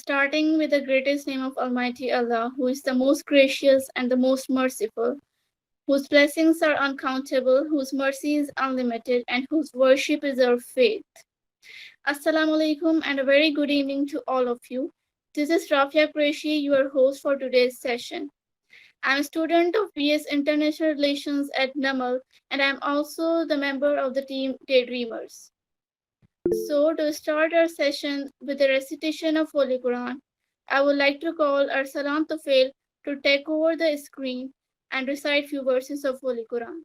starting with the greatest name of Almighty Allah, who is the most gracious and the most merciful, whose blessings are uncountable, whose mercy is unlimited, and whose worship is our faith. Assalamu alaikum and a very good evening to all of you. This is Rafia Qureshi, your host for today's session. I'm a student of BS International Relations at NUML, and I'm also the member of the team Daydreamers. So, to start our session with the recitation of Holy Quran, I would like to call Arsalan Tufail to take over the screen and recite few verses of Holy Quran.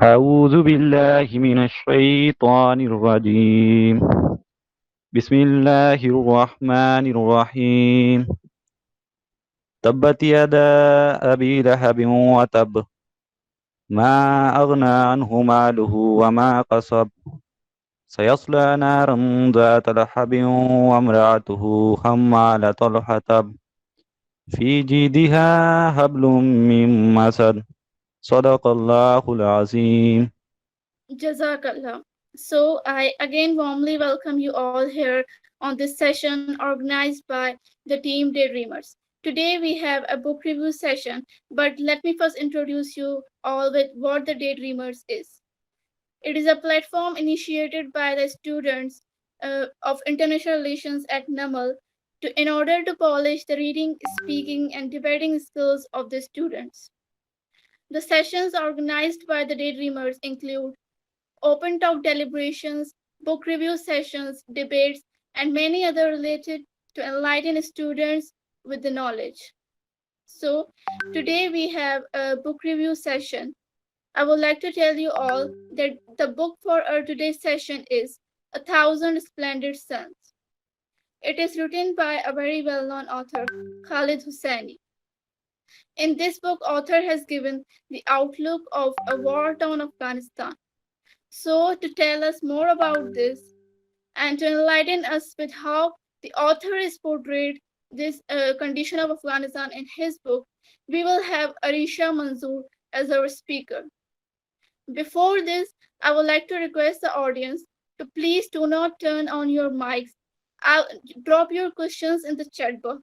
أعوذ بالله من الشيطان الرجيم بسم الله الرحمن الرحيم تبت يدا أبي لهب وتب ما أغنى عنه ماله وما قصب سيصلى نارا ذات لهب وامرأته حمالة الحطب في جيدها حبل من مسد صدق الله العظيم. Jazakallah. So, I again warmly welcome you all here on this session organized by the team Daydreamers. Today we have a book review session, but let me first introduce you all with what the Daydreamers is. It is a platform initiated by the students of International Relations at NUML in order to polish the reading, speaking, and debating skills of the students. The sessions organized by the Daydreamers include open talk deliberations, book review sessions, debates, and many other related to enlighten students with the knowledge. So, today we have a book review session. I would like to tell you all that the book for our today's session is A Thousand Splendid Suns. It is written by a very well-known author, Khaled Hosseini. In this book, author has given the outlook of a war-torn Afghanistan. So, to tell us more about this and to enlighten us with how the author is portrayed this condition of Afghanistan in his book, we will have Areesha Manzoor as our speaker. Before this, I would like to request the audience to please do not turn on your mics. I'll drop your questions in the chat box,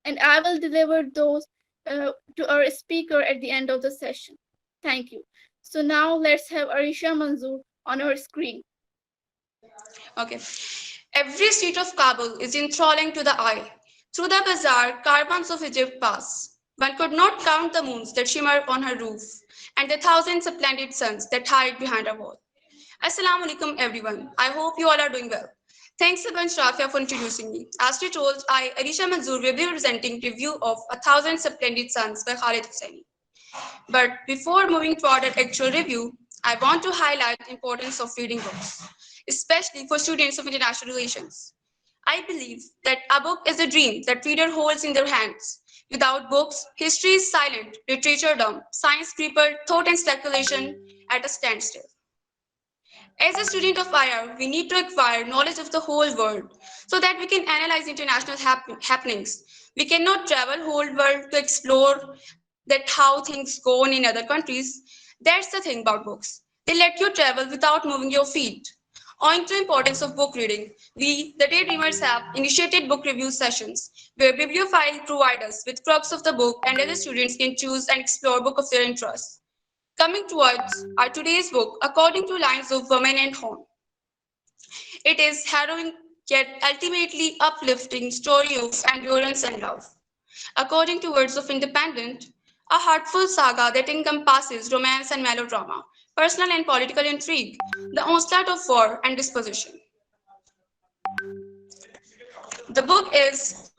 and I will deliver those to our speaker at the end of the session. Thank you. So now let's have Areesha Manzoor on our screen. Okay. Every street of Kabul is enthralling to the eye. Through the bazaar, caravans of Egypt pass. One could not count the moons that shimmer on her roof and the thousand splendid suns that hide behind her wall. Assalamu alaikum, everyone. I hope you all are doing well. Thanks a bunch, Rafia, for introducing me. As she told, I, Areesha Manzoor, will be presenting review of A Thousand Splendid Suns by Khaled Hosseini. But before moving toward an actual review, I want to highlight the importance of reading books, especially for students of international relations. I believe that a book is a dream that reader holds in their hands. Without books, history is silent, literature dumb, science crippled, thought and speculation at a standstill. As a student of IR, we need to acquire knowledge of the whole world so that we can analyze international happenings. We cannot travel whole world to explore that how things go on in other countries. That's the thing about books. They let you travel without moving your feet. Owing to the importance of book reading, we, the Daydreamers, have initiated book review sessions where bibliophiles provide us with crux of the book and other students can choose and explore a book of their interest. Coming towards our today's book, According to Lines of Women and Home. It is harrowing yet ultimately uplifting story of endurance and love. According to Words of Independent, a heartful saga that encompasses romance and melodrama, personal and political intrigue, the onslaught of war and disposition. The book is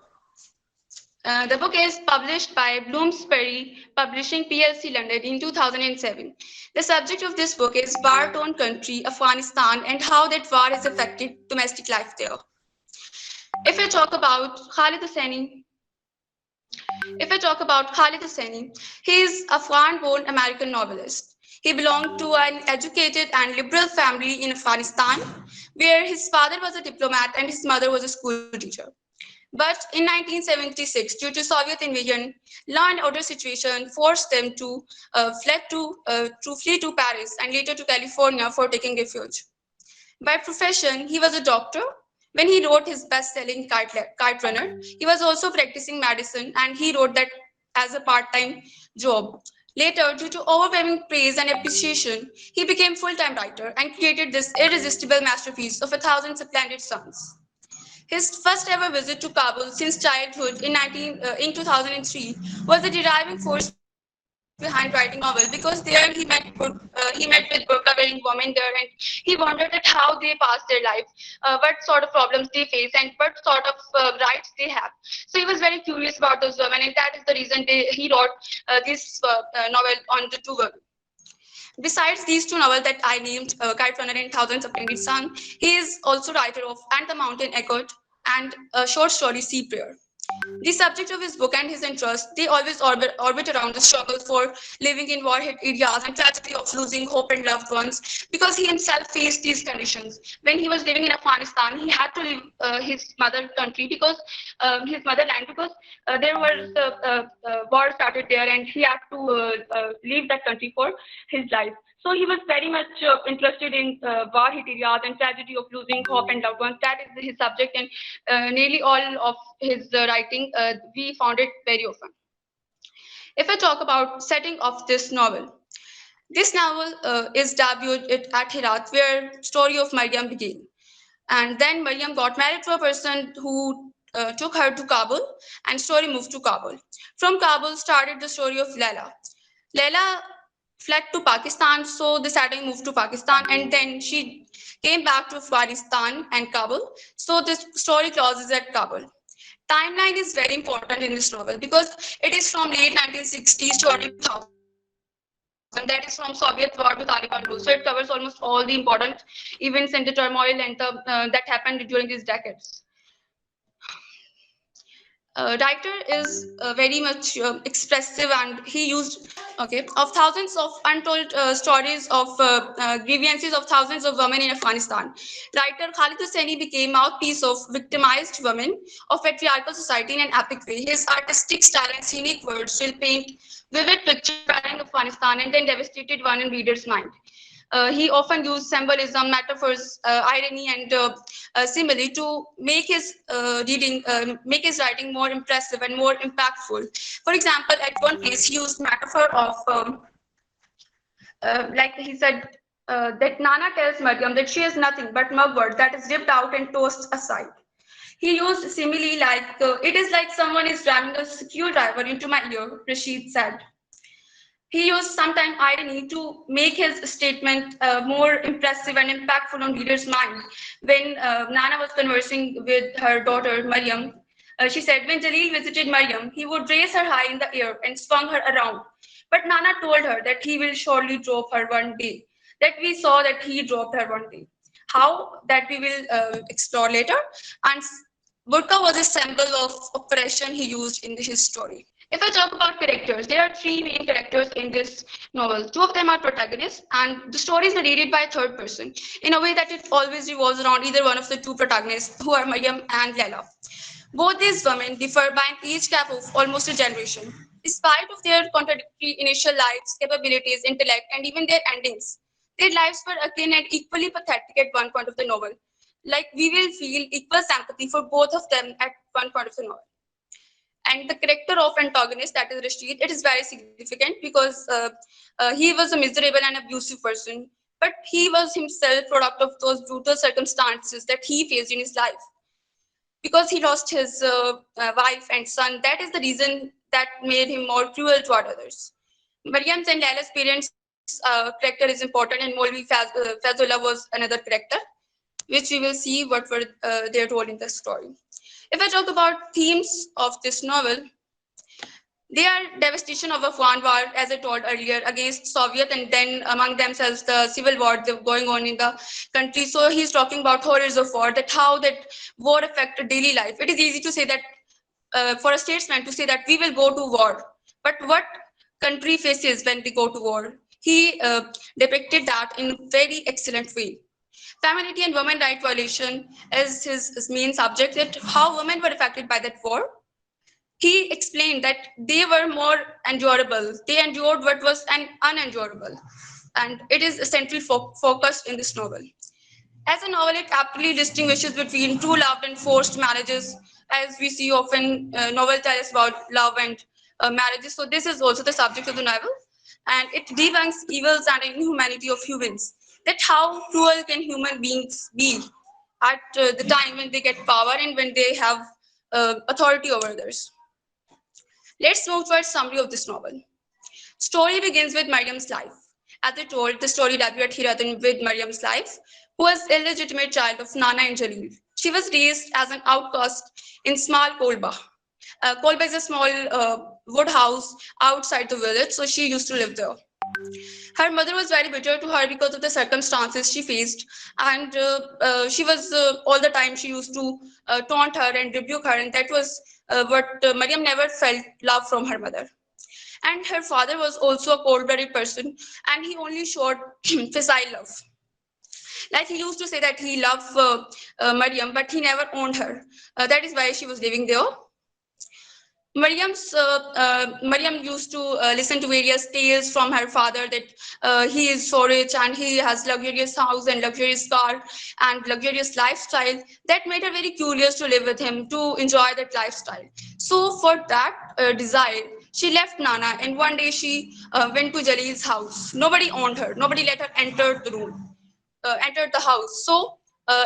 published by Bloomsbury Publishing PLC London in 2007. The subject of this book is war-torn country, Afghanistan, and how that war has affected domestic life there. If I talk about Khaled Hosseini, he is a Afghan-born American novelist. He belonged to an educated and liberal family in Afghanistan, where his father was a diplomat and his mother was a school teacher. But in 1976, due to Soviet invasion, law and order situation forced them to flee to Paris and later to California for taking refuge. By profession, he was a doctor, When he wrote his best-selling Kite Runner, he was also practicing medicine, and he wrote that as a part-time job. Later, due to overwhelming praise and appreciation, he became full-time writer and created this irresistible masterpiece of 1,000 Splendid Suns. His first ever visit to Kabul since childhood in 2003 was the driving force behind writing the novel, because there he met with burqa-wearing women there, and he wondered at how they pass their life, what sort of problems they face, and what sort of rights they have. So he was very curious about those women, and that is the reason he wrote this novel on the two women. Besides these two novels that I named, Kite Runner and Thousands of Splendid Sun, he is also writer of And the Mountain Echoed and a short story Sea Prayer. The subject of his book and his interests, they always orbit around the struggle for living in war-hit areas and tragedy of losing hope and loved ones, because he himself faced these conditions. When he was living in Afghanistan, he had to leave his mother country because his motherland, because there was war started there, and he had to leave that country for his life. So he was very much interested in war-hit areas and tragedy of losing hope and loved ones. That is his subject, and nearly all of his writing, we found it very often. If I talk about setting of this novel is debuted at Herat, where story of Maryam began. And then Maryam got married to a person who took her to Kabul, and story moved to Kabul. From Kabul started the story of Laila. Laila fled to Pakistan, so the setting moved to Pakistan, and then she came back to Afghanistan and Kabul. So this story closes at Kabul. Timeline is very important in this novel because it is from late 1960s to early 2000. That is from Soviet war to Taliban rule. So it covers almost all the important events and the turmoil and that happened during these decades. Writer is very much expressive, and he used of thousands of untold stories of grievances of thousands of women in Afghanistan. Writer Khaled Hosseini became mouthpiece of victimized women of patriarchal society in an epic way. His artistic style and scenic words will paint vivid picture of Afghanistan and then devastated one in reader's mind. He often used symbolism, metaphors, irony, and simile to make his writing more impressive and more impactful. For example, at one place, he used metaphor of, like he said, that Nana tells Maryam that she is nothing but mugwort that is ripped out and tossed aside. He used simile like, it is like someone is ramming a screwdriver into my ear, Rashid said. He used sometimes irony to make his statement more impressive and impactful on readers' mind. When Nana was conversing with her daughter, Maryam, she said, when Jalil visited Maryam, he would raise her high in the air and swung her around. But Nana told her that he will surely drop her one day, that we saw that he dropped her one day. How? That we will explore later. And burqa was a symbol of oppression he used in his story. If I talk about characters, there are three main characters in this novel. Two of them are protagonists, and the story is narrated by a third person in a way that it always revolves around either one of the two protagonists, who are Maryam and Laila. Both these women differ by an age gap of almost a generation. Despite of their contradictory initial lives, capabilities, intellect, and even their endings, their lives were akin and equally pathetic at one point of the novel. Like we will feel equal sympathy for both of them at one point of the novel. And the character of antagonist, that is Rashid, it is very significant because he was a miserable and abusive person, but he was himself product of those brutal circumstances that he faced in his life. Because he lost his wife and son, that is the reason that made him more cruel toward others. Maryam's and Laila's parents' character is important, and Molvi Fazullah was another character, which we will see what were their role in the story. If I talk about themes of this novel, they are devastation of Afghan war, as I told earlier, against Soviet, and then among themselves the civil war going on in the country. So he's talking about horrors of war, that how that war affected daily life. It is easy to say that for a statesman to say that we will go to war, but what country faces when they go to war? He depicted that in a very excellent way. Femininity and women right violation is his main subject, that how women were affected by that war. He explained that they were more endurable. They endured what was unendurable. And it is essentially focused in this novel. As a novel, it aptly distinguishes between true love and forced marriages, as we see often novels tell us about love and marriages. So this is also the subject of the novel, and it debunks evils and inhumanity of humans. That how cruel can human beings be at the time when they get power and when they have authority over others. Let's move to a summary of this novel. Story begins with Mariam's life. As I told, the story debuted here with Mariam's life, who was illegitimate child of Nana and Jalil. She was raised as an outcast in small Kolba. Kolba is a small wood house outside the village, so she used to live there. Her mother was very bitter to her because of the circumstances she faced, and she was all the time she used to taunt her and rebuke her, and that was what Mariam never felt love from her mother. And her father was also a cold-blooded person, and he only showed facile love. Like he used to say that he loved Mariam, but he never owned her. That is why she was living there. Mariam used to listen to various tales from her father that he is so rich and he has luxurious house and luxurious car and luxurious lifestyle. That made her very curious to live with him, to enjoy that lifestyle. So for that desire, she left Nana, and one day she went to Jalil's house. Nobody owned her. Nobody let her enter the room, entered the house. So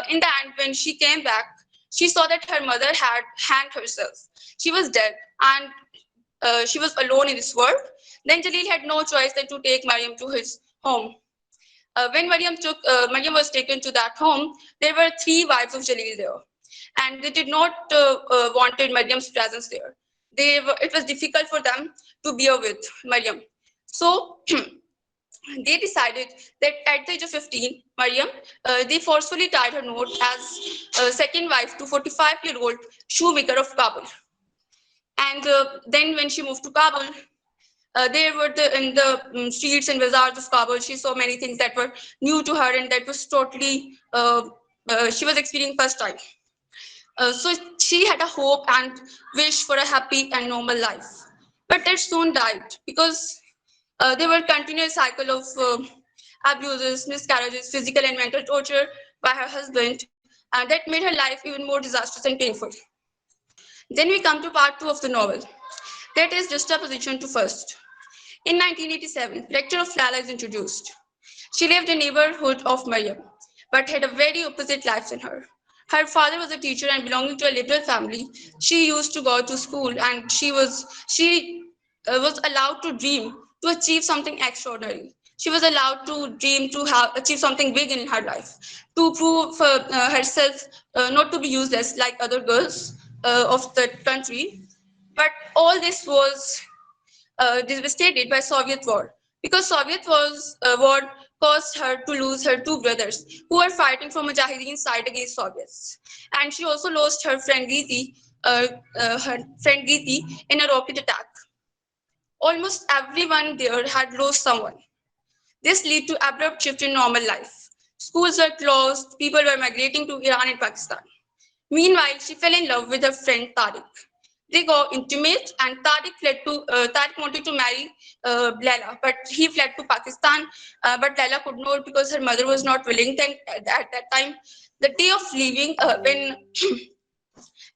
in the end, when she came back, she saw that her mother had hanged herself. She was dead, and she was alone in this world. Then Jalil had no choice than to take Mariam to his home. When Mariam was taken to that home, there were three wives of Jalil there, and they did not wanted Mariam's presence there. It was difficult for them to bear with Mariam. So they decided that at the age of 15, Mariam, they forcefully tied her note as second wife to 45-year-old shoemaker of Kabul. And then when she moved to Kabul, there were in the streets and bazaars of Kabul, she saw many things that were new to her and that was totally, she was experiencing first time. So she had a hope and wish for a happy and normal life. But that soon died because there were continuous cycle of abuses, miscarriages, physical and mental torture by her husband, and that made her life even more disastrous and painful. Then we come to part 2 of the novel. That is juxtaposition to first. In 1987, Rector of Lala is introduced. She lived in the neighborhood of Mariam, but had a very opposite life than her. Her father was a teacher and belonging to a liberal family. She used to go to school, and she was allowed to dream to achieve something extraordinary. She was allowed to dream to achieve something big in her life, to prove herself not to be useless like other girls of the country. But all this was devastated by Soviet war because war caused her to lose her two brothers who were fighting for Mujahideen side against Soviets, and she also lost her friend Geeti in a rocket attack. Almost everyone there had lost someone. This led to abrupt shift in normal life. Schools were closed, people were migrating to Iran and Pakistan. Meanwhile, she fell in love with her friend Tariq. They got intimate, and Tariq wanted to marry Laila, but he fled to Pakistan. But Laila could not because her mother was not willing. Then at that time, the day of leaving, when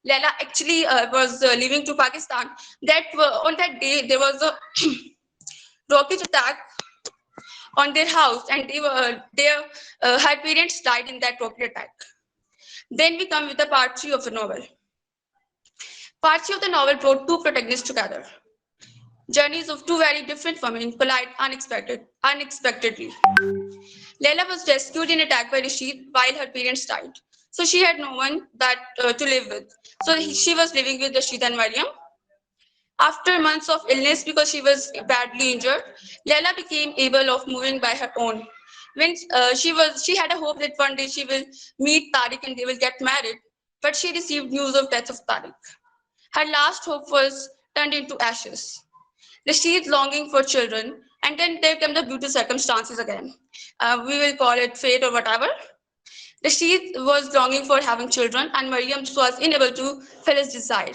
Laila actually was leaving to Pakistan, on that day there was a rocket attack on their house, and her parents died in that rocket attack. Then we come with the part 3 of the novel. Part 3 of the novel brought two protagonists together. Journeys of two very different women collide unexpectedly. Leila was rescued and attacked by Rashid while her parents died. So she had no one to live with. So she was living with Rashid and Mariam. After months of illness because she was badly injured, Leila became able of moving by her own. When she had a hope that one day she will meet Tariq and they will get married, but she received news of death of Tariq. Her last hope was turned into ashes. Rashid longing for children, and then there come the beautiful circumstances again. We will call it fate or whatever. Rashid was longing for having children, and Mariam was unable to fill his desire.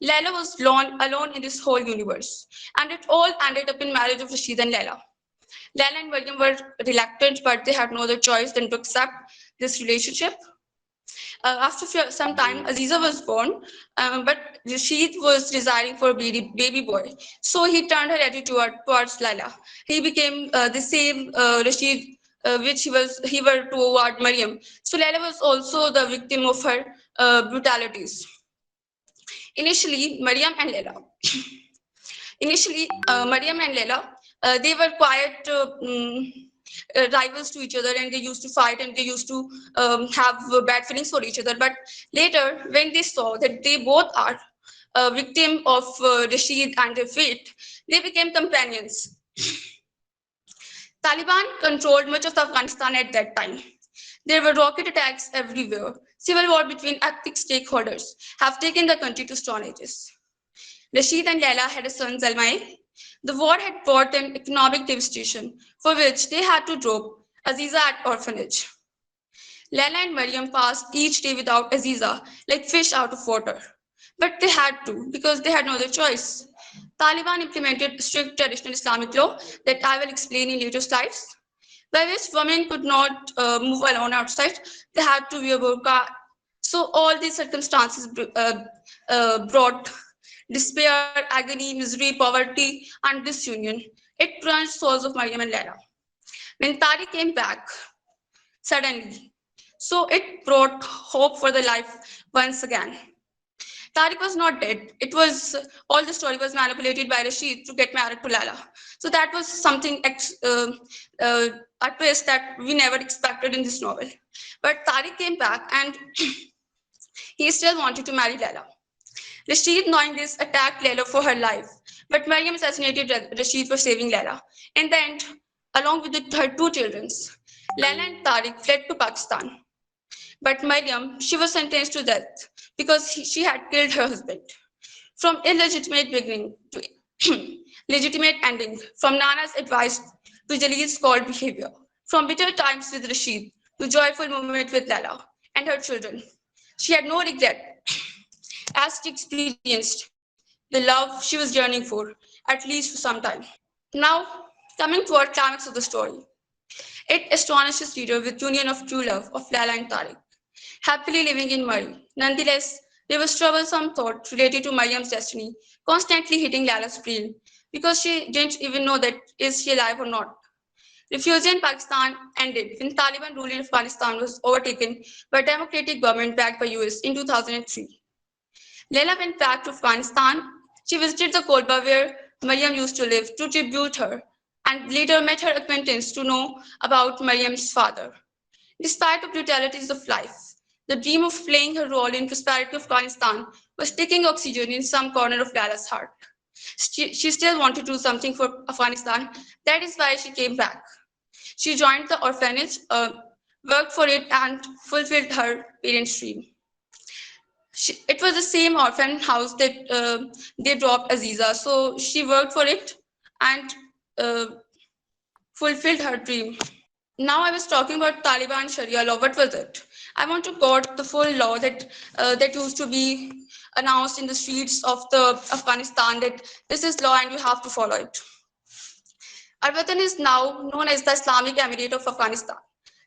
Laila was alone in this whole universe, and it all ended up in marriage of Rashid and Laila. Laila and Mariam were reluctant, but they had no other choice than to accept this relationship. After some time, Aziza was born, but Rashid was desiring for a baby boy. So he turned her attitude towards Laila. He became the same Rashid which he were toward Maryam. So Laila was also the victim of her brutalities. Initially, Maryam and Leila, they were quite rivals to each other, and they used to fight, and they used to have bad feelings for each other. But later, when they saw that they both are a victim of Rashid and their fate, they became companions. Taliban controlled much of Afghanistan at that time. There were rocket attacks everywhere. Civil war between ethnic stakeholders have taken the country to stone ages. Rashid and Laila had a son, Zalmai. The war had brought them economic devastation, for which they had to drop Aziza at orphanage. Laila and Maryam passed each day without Aziza, like fish out of water. But they had to, because they had no other choice. Taliban implemented strict traditional Islamic law that I will explain in later slides, by which women could not move alone outside. They had to wear burqa. So all these circumstances brought despair, agony, misery, poverty, and disunion. It plunged souls of Maryam and Laila. When Tariq came back, suddenly, so it brought hope for the life once again. Tariq was not dead. It was all the story was manipulated by Rashid to get married to Lala. So that was something a twist that we never expected in this novel. But Tariq came back and he still wanted to marry Lala. Rashid, knowing this, attacked Layla for her life, but Maryam assassinated Rashid for saving Layla. In the end, along with her two children, Layla and Tariq fled to Pakistan. But Maryam, she was sentenced to death because she had killed her husband. From illegitimate beginning to legitimate ending, from Nana's advice to Jalil's cold behavior, from bitter times with Rashid to joyful moment with Lala and her children. She had no regret as she experienced the love she was yearning for, at least for some time. Now, coming to our climax of the story. It astonishes reader with union of true love of Lala and Tariq, happily living in Murray. Nonetheless, there was troublesome thought related to Mariam's destiny, constantly hitting Lala's brain, because she didn't even know that is she alive or not. Refugee in Pakistan ended when Taliban rule in Afghanistan was overtaken by a democratic government backed by US in 2003. Leila went back to Afghanistan. She visited the Kolba where Mariam used to live to tribute her, and later met her acquaintance to know about Mariam's father. Despite the brutalities of life, the dream of playing her role in prosperity of Afghanistan was taking oxygen in some corner of Lala's heart. She still wanted to do something for Afghanistan. That is why she came back. She joined the orphanage, worked for it, and fulfilled her parents' dream. It was the same orphan house that they dropped Aziza. So she worked for it and uh, fulfilled her dream. Now I was talking about Taliban Sharia law. What was it? I want to quote the full law that used to be announced in the streets of the Afghanistan, that this is law and you have to follow it. Our watan is now known as the Islamic Emirate of Afghanistan.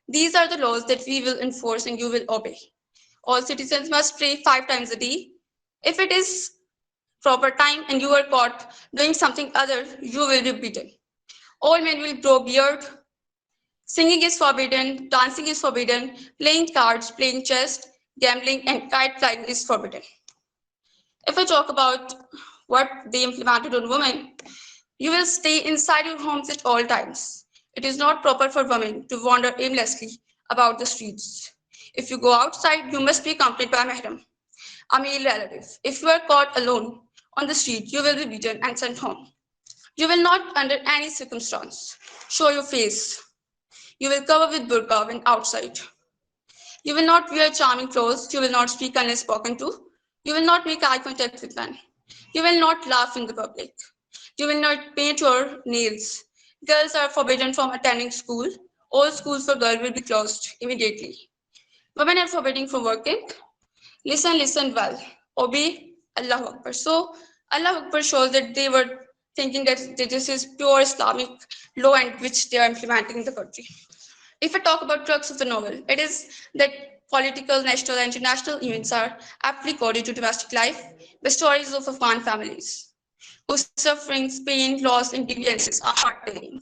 These are the laws that we will enforce and you will obey. All citizens must pray 5 times a day. If it is proper time and you are caught doing something other, you will be beaten. All men will grow beard. Singing is forbidden, dancing is forbidden, playing cards, playing chess, gambling, and kite flying is forbidden. If I talk about what they implemented on women, you will stay inside your homes at all times. It is not proper for women to wander aimlessly about the streets. If you go outside, you must be accompanied by a mahram, a male relative. If you are caught alone on the street, you will be beaten and sent home. You will not, under any circumstance, show your face. You will cover with burqa when outside. You will not wear charming clothes. You will not speak unless spoken to. You will not make eye contact with men. You will not laugh in the public. You will not paint your nails. Girls are forbidden from attending school. All schools for girls will be closed immediately. Women are forbidden from working. Listen well. Obey Allah Akbar. So Allah Akbar shows that they were thinking that this is pure Islamic law and which they are implementing in the country. If I talk about crux of the novel, it is that political, national, and international events are aptly coded to domestic life with stories of Afghan families whose sufferings, pain, loss, and grievances are heartbreaking.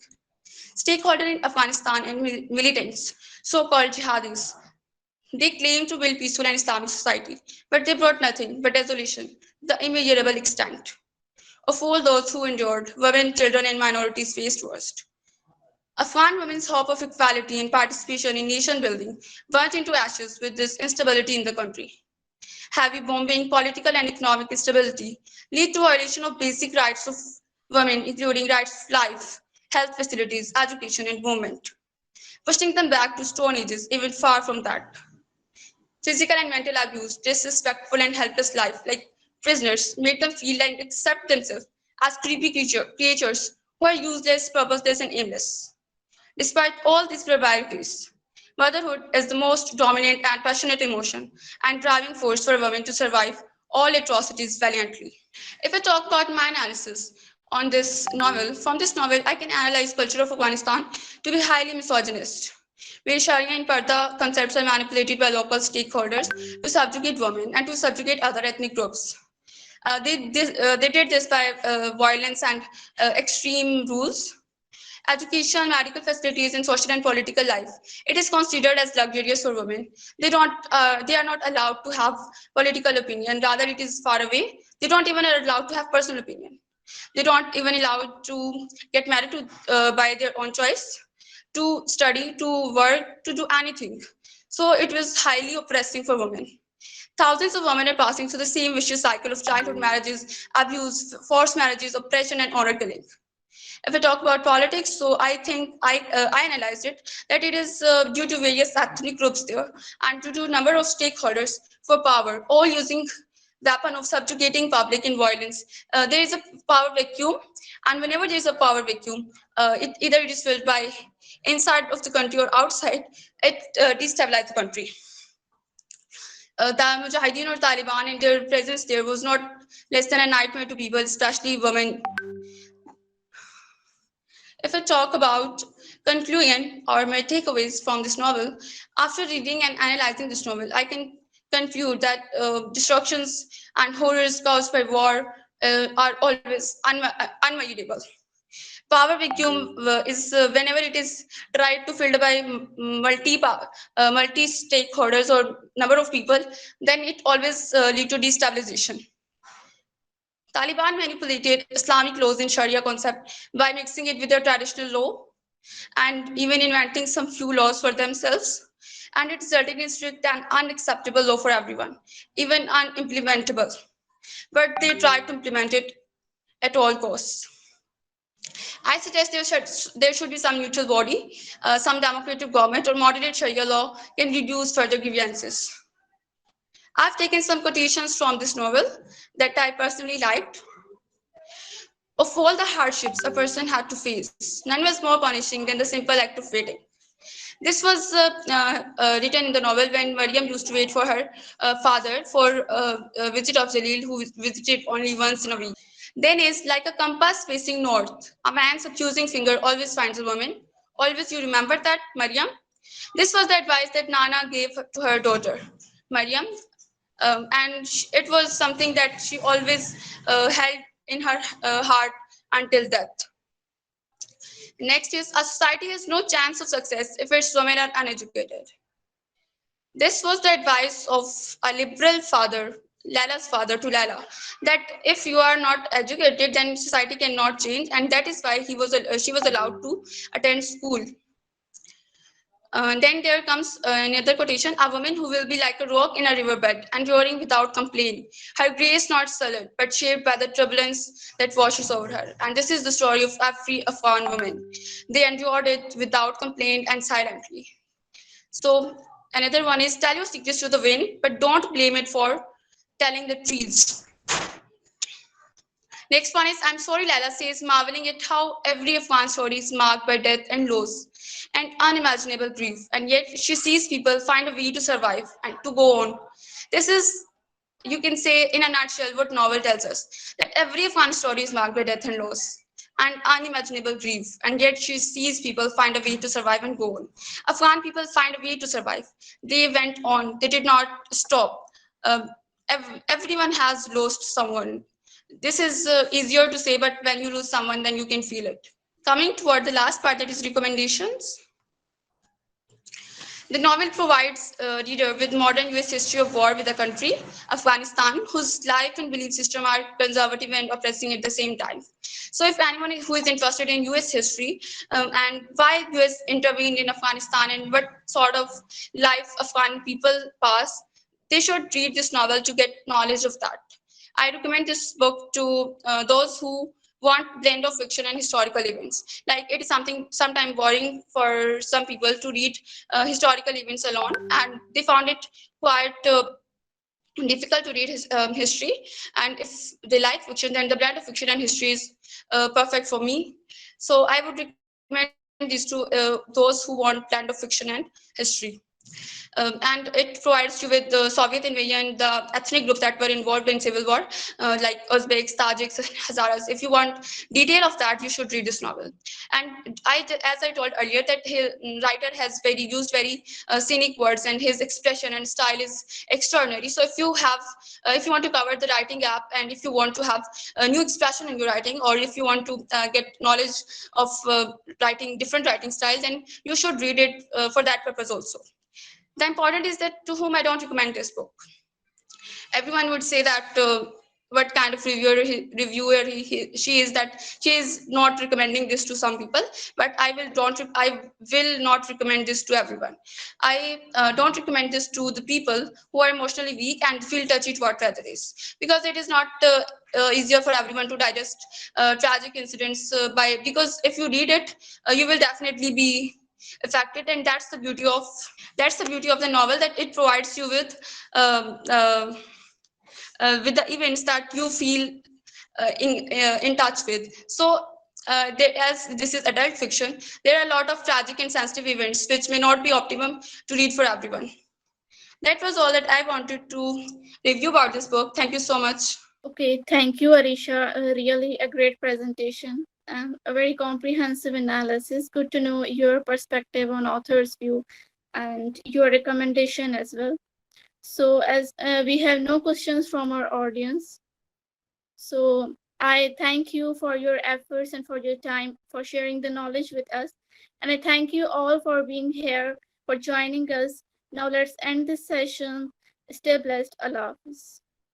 Stakeholders in Afghanistan and militants, so-called jihadis, they claim to build peaceful and Islamic society, but they brought nothing but desolation, the immeasurable extent of all those who endured, women, children, and minorities faced worst. Afghan women's hope of equality and participation in nation building burnt into ashes with this instability in the country. Heavy bombing, political and economic instability lead to violation of basic rights of women, including rights of life, health facilities, education, and movement, pushing them back to stone ages, even far from that. Physical and mental abuse, disrespectful and helpless life, like prisoners, make them feel and accept themselves as creepy creatures who are useless, purposeless, and aimless. Despite all these barbarities, motherhood is the most dominant and passionate emotion and driving force for women to survive all atrocities valiantly. If I talk about my analysis on this novel, from this novel, I can analyze culture of Afghanistan to be highly misogynist, where Sharia and Parda concepts are manipulated by local stakeholders to subjugate women and to subjugate other ethnic groups. They did this by violence and extreme rules, education, medical facilities, and social and political life. It is considered as luxurious for women. They are not allowed to have political opinion. Rather, it is far away. They don't even are allowed to have personal opinion. They don't even allowed to get married by their own choice, to study, to work, to do anything. So it was highly oppressing for women. Thousands of women are passing through the same vicious cycle of childhood marriages, abuse, forced marriages, oppression, and honor killing. If we talk about politics, so I think I analyzed it that it is due to various ethnic groups there and due to number of stakeholders for power, all using weapon of subjugating public in violence. There is a power vacuum, and whenever there is a power vacuum, either it is filled by inside of the country or outside, it destabilizes the country. The Mujahideen or Taliban and their presence there was not less than a nightmare to people, especially women. If I talk about conclusion or my takeaways from this novel, after reading and analyzing this novel, I can conclude that destructions and horrors caused by war are always unavoidable. Power vacuum is whenever it is tried to filled by multi stakeholders or number of people, then it always lead to destabilization. Taliban manipulated Islamic laws and Sharia concept by mixing it with their traditional law and even inventing some few laws for themselves. And it resulted in strict and unacceptable law for everyone, even unimplementable. But they tried to implement it at all costs. I suggest there should be some neutral body, some democratic government or moderate Sharia law can reduce further grievances. I've taken some quotations from this novel that I personally liked. Of all the hardships a person had to face, none was more punishing than the simple act of waiting. This was written in the novel when Maryam used to wait for her father for a visit of Jalil, who visited only once in a week. Then is like a compass facing north. A man's accusing finger always finds a woman. Always you remember that, Maryam? This was the advice that Nana gave to her daughter, Maryam. And it was something that she always held in her heart until death. Next is a society has no chance of success if its women are uneducated. This was the advice of a liberal father, Lala's father to Lala, that if you are not educated, then society cannot change, and that is why she was allowed to attend school. Then there comes another quotation, a woman who will be like a rock in a riverbed, enduring without complaint. Her grace not sullied, but shaped by the turbulence that washes over her. And this is the story of every Afghan woman. They endured it without complaint and silently. So another one is tell your secrets to the wind, but don't blame it for telling the trees. Next one is I'm sorry, Lala says, marveling at how every Afghan story is marked by death and loss and unimaginable grief. And yet she sees people find a way to survive and to go on. This is, you can say, in a nutshell, what novel tells us that every Afghan story is marked by death and loss. and unimaginable grief, and yet she sees people find a way to survive and go on. Afghan people find a way to survive. They went on, they did not stop. Um, Everyone has lost someone. This is easier to say, but when you lose someone, then you can feel it. Coming toward the last part, that is recommendations. The novel provides a reader with modern US history of war with a country, Afghanistan, whose life and belief system are conservative and oppressing at the same time. So if anyone who is interested in US history and why US intervened in Afghanistan and what sort of life Afghan people pass, they should read this novel to get knowledge of that. I recommend this book to those who want blend of fiction and historical events. Like it is something sometimes boring for some people to read historical events alone, and they found it quite difficult to read history. And if they like fiction, then the blend of fiction and history is perfect for me. So I would recommend these to those who want blend of fiction and history. And it provides you with the Soviet invasion, the ethnic groups that were involved in civil war, like Uzbeks, Tajiks, and Hazaras. If you want detail of that, you should read this novel. And as I told earlier, that his writer has used very scenic words, and his expression and style is extraordinary. So if you want to cover the writing gap, and if you want to have a new expression in your writing, or if you want to get knowledge of writing different writing styles, then you should read it for that purpose also. The important is that to whom I don't recommend this book. Everyone would say that what kind of she is, that she is not recommending this to some people, but I will not recommend this to everyone. I don't recommend this to the people who are emotionally weak and feel touchy toward tragedies, because it is not easier for everyone to digest tragic incidents because if you read it, you will definitely be affected. And that's the beauty of the novel, that it provides you um, uh, with the events that you feel in touch with. So as this is adult fiction, there are a lot of tragic and sensitive events which may not be optimum to read for everyone. That was all that I wanted to review about this book. Thank you so much. Okay, thank you, Areesha. Really a great presentation and a very comprehensive analysis. Good to know your perspective on author's view and your recommendation as well. So, as we have no questions from our audience, so I thank you for your efforts and for your time for sharing the knowledge with us. And I thank you all for being here, for joining us. Now let's end this session. Stay blessed. Allah Hafiz.